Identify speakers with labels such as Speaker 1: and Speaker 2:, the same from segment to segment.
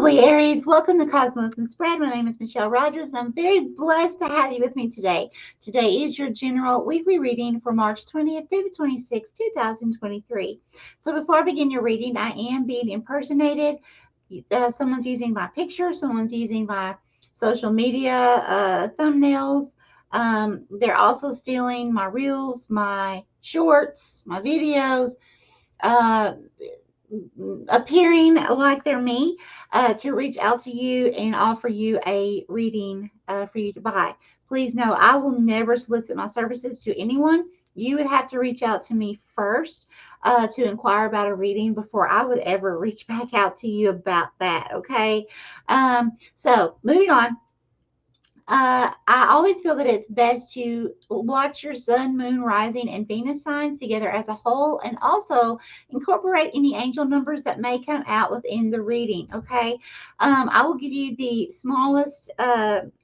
Speaker 1: lovely Aries. Welcome to Cosmos and Spread. My name is Michelle Rogers, and I'm very blessed to have you with me today. Today is your general weekly reading for March 20th through the 26th, 2023. So before I begin your reading, I am being impersonated. Someone's using my picture. Someone's using my social media thumbnails. They're also stealing my reels, my shorts, my videos. Uh, Appearing like they're me to reach out to you and offer you a reading for you to buy. Please know I will never solicit my services to anyone. You would have to reach out to me first to inquire about a reading before I would ever reach back out to you about that. Okay. So moving on. I always feel that it's best to watch your sun, moon, rising, and Venus signs together as a whole, and also incorporate any angel numbers that may come out within the reading. Okay, I will give you the smallest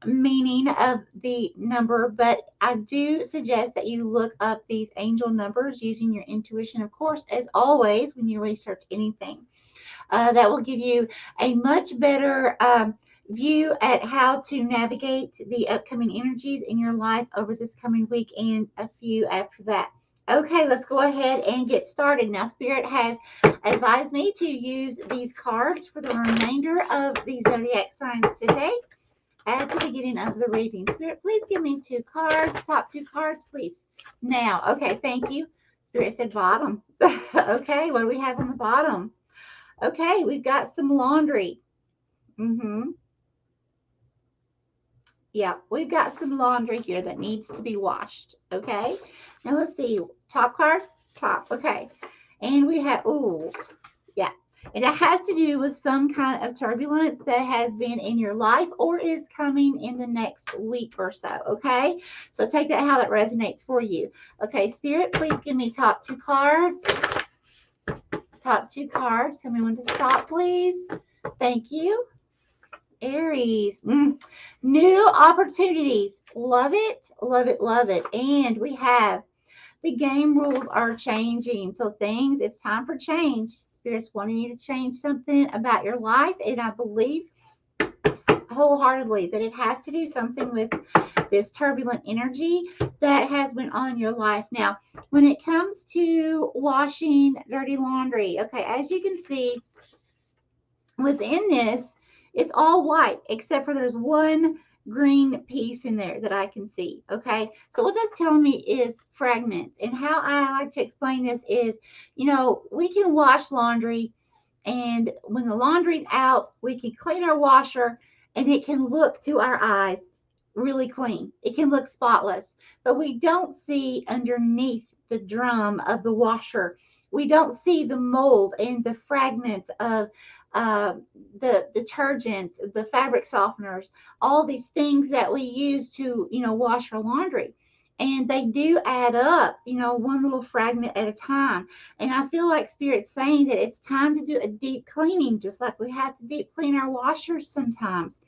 Speaker 1: meaning of the number, but I do suggest that you look up these angel numbers using your intuition, of course, as always when you research anything. That will give you a much better view at how to navigate the upcoming energies in your life over this coming week and a few after that. Okay, let's go ahead and get started. Now, Spirit has advised me to use these cards for the remainder of the zodiac signs today at the beginning of the reading. Spirit, please give me two cards, top two cards, please. Now, okay, thank you. Spirit said bottom. Okay, what do we have on the bottom? Okay, we've got some laundry. Yeah, we've got some laundry here that needs to be washed. Okay, now let's see. Top card, top. Okay, and we have, oh, yeah. And it has to do with some kind of turbulence that has been in your life or is coming in the next week or so. Okay, so take that how that resonates for you. Okay, Spirit, please give me top two cards. Top two cards. Tell me when to stop, please. Thank you. Aries. New opportunities. Love it. Love it. Love it. And we have the game rules are changing. So things, it's time for change. Spirit's wanting you to change something about your life. And I believe wholeheartedly that it has to do something with this turbulent energy that has been on your life. Now, when it comes to washing dirty laundry, okay, as you can see within this, it's all white except for there's one green piece in there that I can see. Okay, so what that's telling me is fragments. And how I like to explain this is, you know, we can wash laundry, and when the laundry's out, we can clean our washer and it can look to our eyes really clean. It can look spotless, but we don't see underneath the drum of the washer. We don't see the mold and the fragments of uh, the detergents, the fabric softeners, all these things that we use to, you know, wash our laundry. And they do add up, you know, one little fragment at a time. And I feel like Spirit's saying that it's time to do a deep cleaning, just like we have to deep clean our washers sometimes.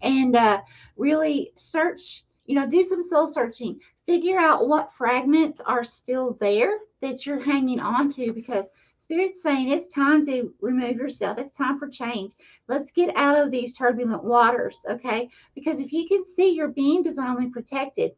Speaker 1: And really search, you know, do some soul searching. Figure out what fragments are still there that you're hanging on to, because Spirit's saying it's time to remove yourself. It's time for change. Let's get out of these turbulent waters, okay? Because if you can see, you're being divinely protected.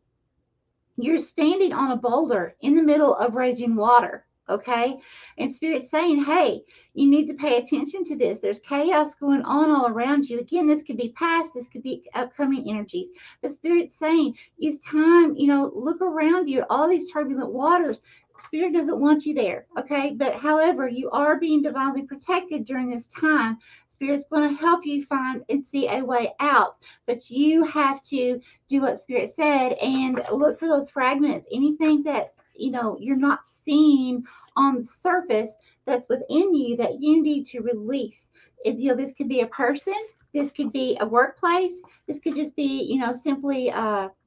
Speaker 1: You're standing on a boulder in the middle of raging water, okay? And Spirit's saying, hey, you need to pay attention to this. There's chaos going on all around you. Again, this could be past, this could be upcoming energies. The Spirit's saying, it's time, you know, look around you at all these turbulent waters. Spirit doesn't want you there, okay? But however, you are being divinely protected during this time. Spirit's going to help you find and see a way out, but you have to do what Spirit said and look for those fragments. Anything that, you know, you're not seeing on the surface that's within you that you need to release. You know, this could be a person, this could be a workplace, this could just be, you know, simply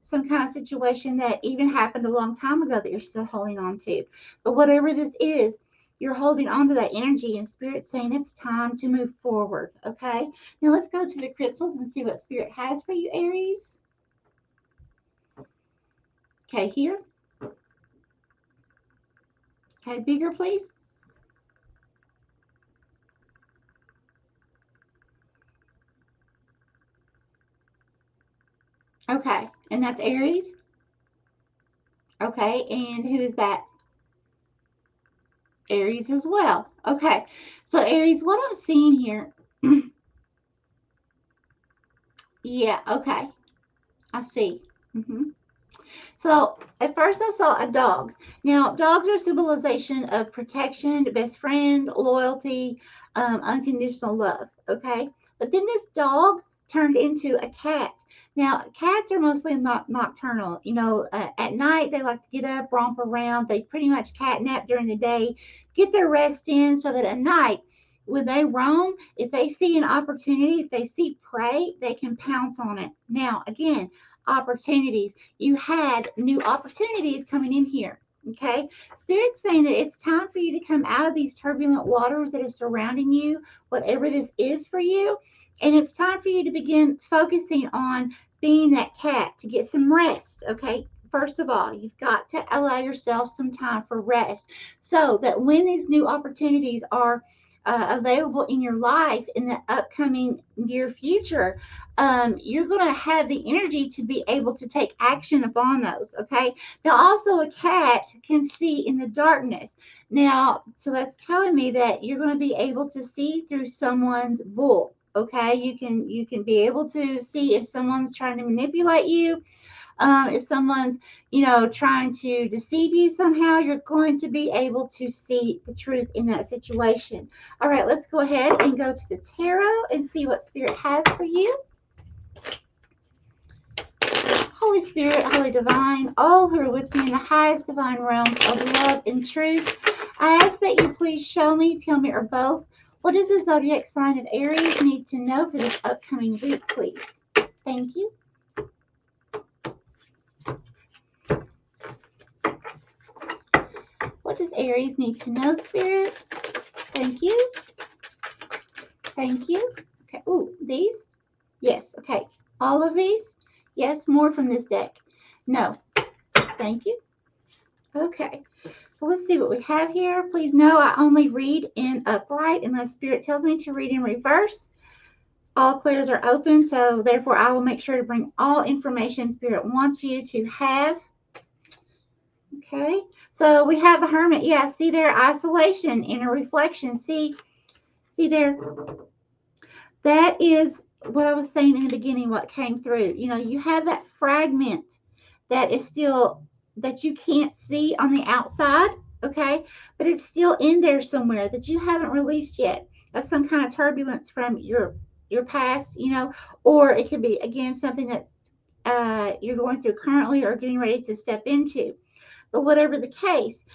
Speaker 1: some kind of situation that even happened a long time ago that you're still holding on to. But whatever this is, you're holding on to that energy, and Spirit's saying it's time to move forward. Okay, now let's go to the crystals and see what Spirit has for you, Aries. Okay, here. Okay, bigger, please. Okay, and that's Aries. Okay, and who is that? Aries as well. Okay, so Aries, what I'm seeing here, yeah, okay, I see. So at first I saw a dog. Now, dogs are a symbolization of protection, best friend, loyalty, unconditional love. Okay. But then this dog turned into a cat. Now, cats are mostly not nocturnal. At night they like to get up, romp around. They pretty much catnap during the day, get their rest in so that at night, when they roam, if they see an opportunity, if they see prey, they can pounce on it. Now, again, opportunities. You had new opportunities coming in here. Okay. Spirit's saying that it's time for you to come out of these turbulent waters that are surrounding you, whatever this is for you. And it's time for you to begin focusing on being that cat to get some rest. Okay. First of all, you've got to allow yourself some time for rest so that when these new opportunities are available in your life in the upcoming near future, you're going to have the energy to be able to take action upon those. Okay. Now, also, a cat can see in the darkness. Now, so that's telling me that you're going to be able to see through someone's bull. Okay. You can be able to see if someone's trying to manipulate you. If someone's, trying to deceive you somehow, you're going to be able to see the truth in that situation. All right, let's go ahead and go to the tarot and see what Spirit has for you. Holy Spirit, Holy Divine, all who are with me in the highest divine realms of love and truth, I ask that you please show me, tell me, or both, what does the zodiac sign of Aries need to know for this upcoming week, please? Thank you. What does Aries need to know, Spirit? Thank you. Thank you. Okay. Ooh, these? Yes. Okay. All of these? Yes. More from this deck? No. Thank you. Okay. So let's see what we have here. Please know I only read in upright unless Spirit tells me to read in reverse. All clairs are open, so therefore I will make sure to bring all information Spirit wants you to have. Okay. So we have a hermit. Yeah, see there, isolation in a reflection. See there. That is what I was saying in the beginning, what came through. You have that fragment that is still, that you can't see on the outside, okay? But it's still in there somewhere that you haven't released yet, of some kind of turbulence from your past, or it could be, again, something that you're going through currently or getting ready to step into. But whatever the case,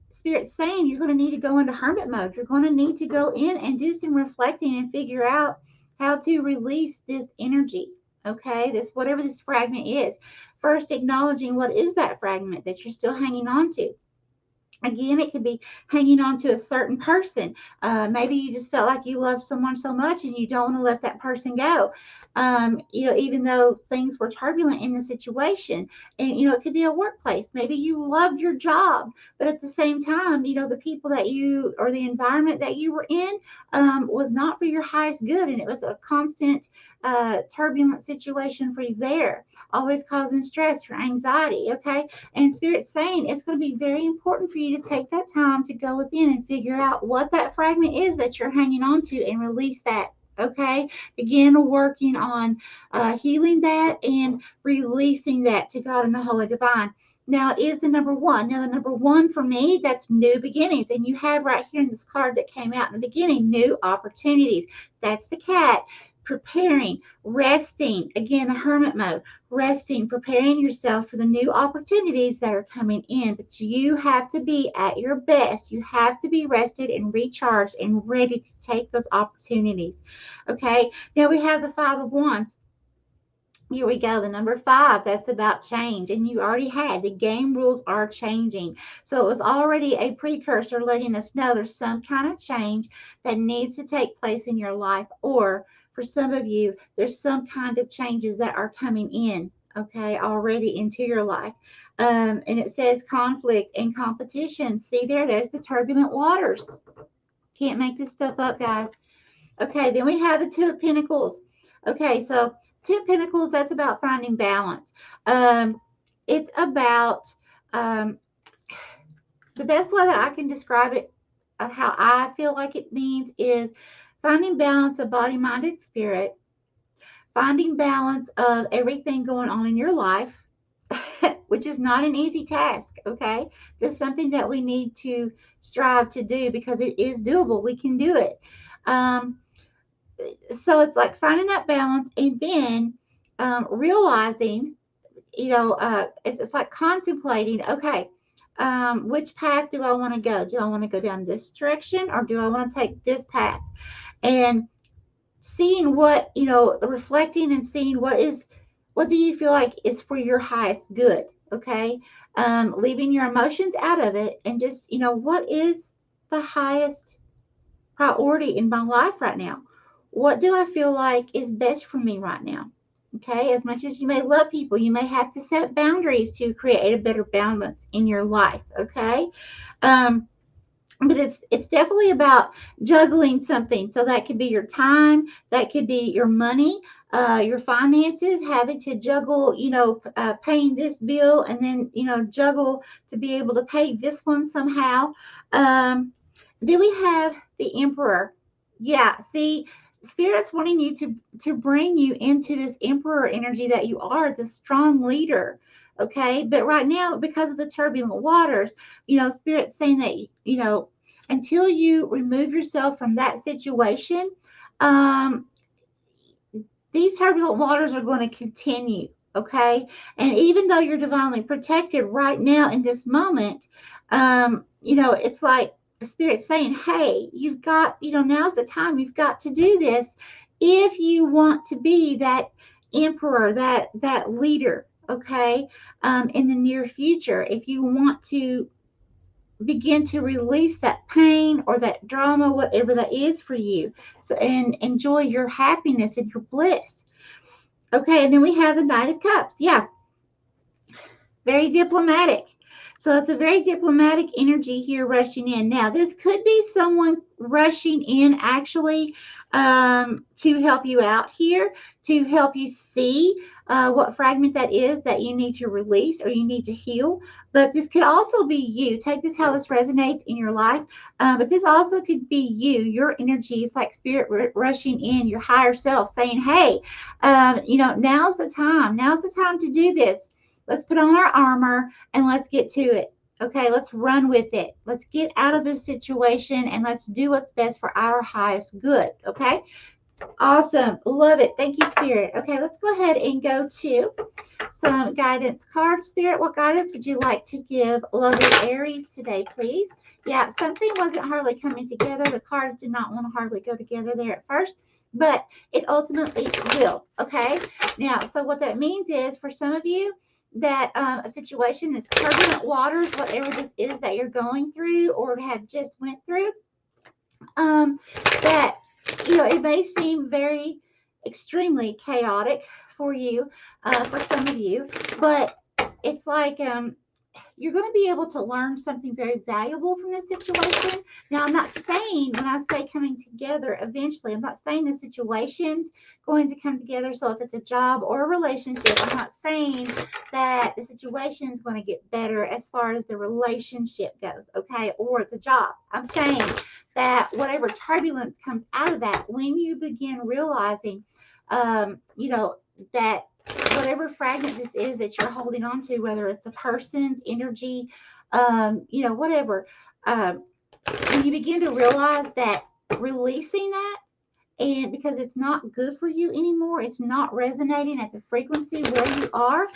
Speaker 1: Spirit's saying you're going to need to go into hermit mode. You're going to need to go in and do some reflecting and figure out how to release this energy. Okay, whatever this fragment is. First, acknowledging what is that fragment that you're still hanging on to. Again, it could be hanging on to a certain person. Maybe you just felt like you love someone so much and you don't want to let that person go. Even though things were turbulent in the situation. And, it could be a workplace. Maybe you loved your job, but at the same time, the people that you, or the environment that you were in was not for your highest good. And it was a constant turbulent situation for you there, always causing stress or anxiety. Okay. And Spirit's saying it's going to be very important for you to take that time to go within and figure out what that fragment is that you're hanging on to and release that. Okay, begin working on healing that and releasing that to God and the Holy Divine. Now, it is the number one. Now, the number one for me, that's new beginnings. And you have right here in this card that came out in the beginning, new opportunities. That's the cat. Preparing, resting, again, the hermit mode, resting, preparing yourself for the new opportunities that are coming in. But you have to be at your best. You have to be rested and recharged and ready to take those opportunities. Okay, now we have the Five of Wands. Here we go, the number 5, that's about change. And you already had, the game rules are changing. So it was already a precursor letting us know there's some kind of change that needs to take place in your life. Or for some of you, there's some kind of changes that are coming in, okay, already into your life. And it says conflict and competition. See there's the turbulent waters. Can't make this stuff up, guys. Okay, then we have the Two of Pentacles. Okay, so Two of Pentacles, that's about finding balance. It's about the best way that I can describe it, of how I feel like it means, is finding balance of body, mind, and spirit, finding balance of everything going on in your life, which is not an easy task, okay? It's something that we need to strive to do because it is doable. We can do it. So it's like finding that balance, and then realizing, it's like contemplating, okay, which path do I want to go? Do I want to go down this direction, or do I want to take this path? And seeing what, reflecting and seeing what do you feel like is for your highest good, okay? Leaving your emotions out of it, and just, what is the highest priority in my life right now? What do I feel like is best for me right now? Okay, as much as you may love people, you may have to set boundaries to create a better balance in your life, okay? But it's definitely about juggling something. So that could be your time, that could be your money, your finances, having to juggle, paying this bill, and then, juggle to be able to pay this one somehow. Then we have the Emperor. Yeah, see, Spirit's wanting you to bring you into this Emperor energy that you are, the strong leader. Okay, but right now, because of the turbulent waters, Spirit's saying that, until you remove yourself from that situation, these turbulent waters are going to continue. Okay, and even though you're divinely protected right now in this moment, it's like Spirit saying, hey, you've got, now's the time, you've got to do this if you want to be that emperor, that leader, okay, in the near future. If you want to begin to release that pain or that drama, whatever that is for you, so, and enjoy your happiness and your bliss. Okay, and then we have the Knight of Cups. Yeah, very diplomatic. So it's a very diplomatic energy here rushing in. Now, this could be someone rushing in actually to help you out here, to help you see what fragment that is that you need to release or you need to heal. But this could also be you. Take this how this resonates in your life. But this also could be you. Your energy is like Spirit rushing in, your higher self saying, hey, now's the time. Now's the time to do this. Let's put on our armor and let's get to it. Okay, let's run with it. Let's get out of this situation and let's do what's best for our highest good. Okay, awesome. Love it. Thank you, Spirit. Okay, let's go ahead and go to some guidance cards. Spirit, what guidance would you like to give lovely Aries today, please? Yeah, something wasn't hardly coming together. The cards did not want to hardly go together there at first, but it ultimately will. Okay, now, so what that means is for some of you, that a situation is turbulent waters, whatever this is that you're going through or have just went through, that, it may seem very extremely chaotic for you, for some of you, but it's like you're going to be able to learn something very valuable from this situation. Now, I'm not saying, when I say coming together eventually, I'm not saying the situation's going to come together. So if it's a job or a relationship, I'm not saying that the situation is going to get better as far as the relationship goes, okay, or the job. I'm saying that whatever turbulence comes out of that, when you begin realizing, that whatever fragment this is that you're holding on to, whether it's a person's energy, whatever, when you begin to realize that releasing that, and because it's not good for you anymore, it's not resonating at the frequency where you are,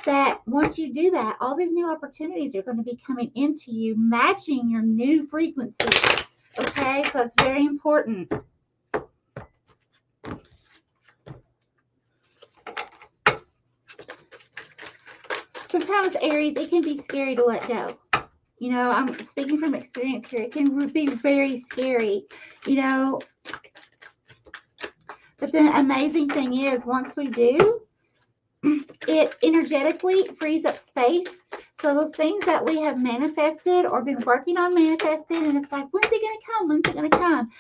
Speaker 1: that once you do that, all these new opportunities are going to be coming into you, matching your new frequency. Okay, so it's very important. Sometimes, Aries, it can be scary to let go. I'm speaking from experience here. It can be very scary, But the amazing thing is, once we do, it energetically frees up space. So those things that we have manifested or been working on manifesting, and it's like, when's it going to come? When's it going to come?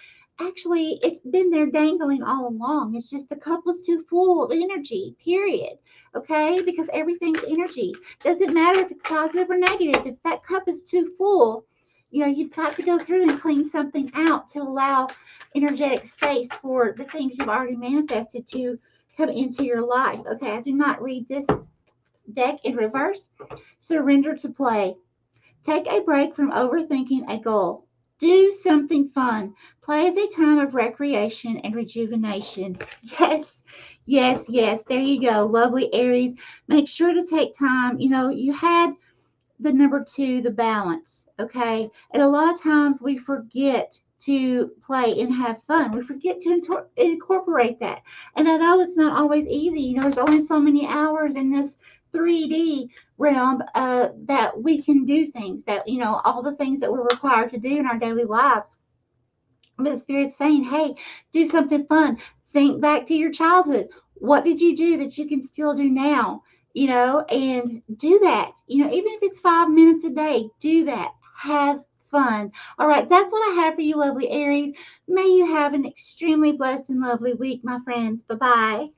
Speaker 1: actually, it's been there dangling all along. It's just the cup was too full of energy, period. Okay? Because everything's energy. Doesn't matter if it's positive or negative. If that cup is too full, you've got to go through and clean something out to allow energetic space for the things you've already manifested to come into your life. Okay, I do not read this deck in reverse. Surrender to play. Take a break from overthinking a goal. Do something fun. Play is a time of recreation and rejuvenation. Yes, yes, yes. There you go. Lovely Aries. Make sure to take time. You had the number two, the balance. Okay. And a lot of times we forget to play and have fun. We forget to incorporate that. And I know it's not always easy. There's only so many hours in this 3D realm that we can do things that, all the things that we're required to do in our daily lives. But the Spirit's saying, hey, do something fun. Think back to your childhood. What did you do that you can still do now? And do that. Even if it's 5 minutes a day, do that. Have fun. All right, that's what I have for you, lovely Aries. May you have an extremely blessed and lovely week, my friends. Bye-bye.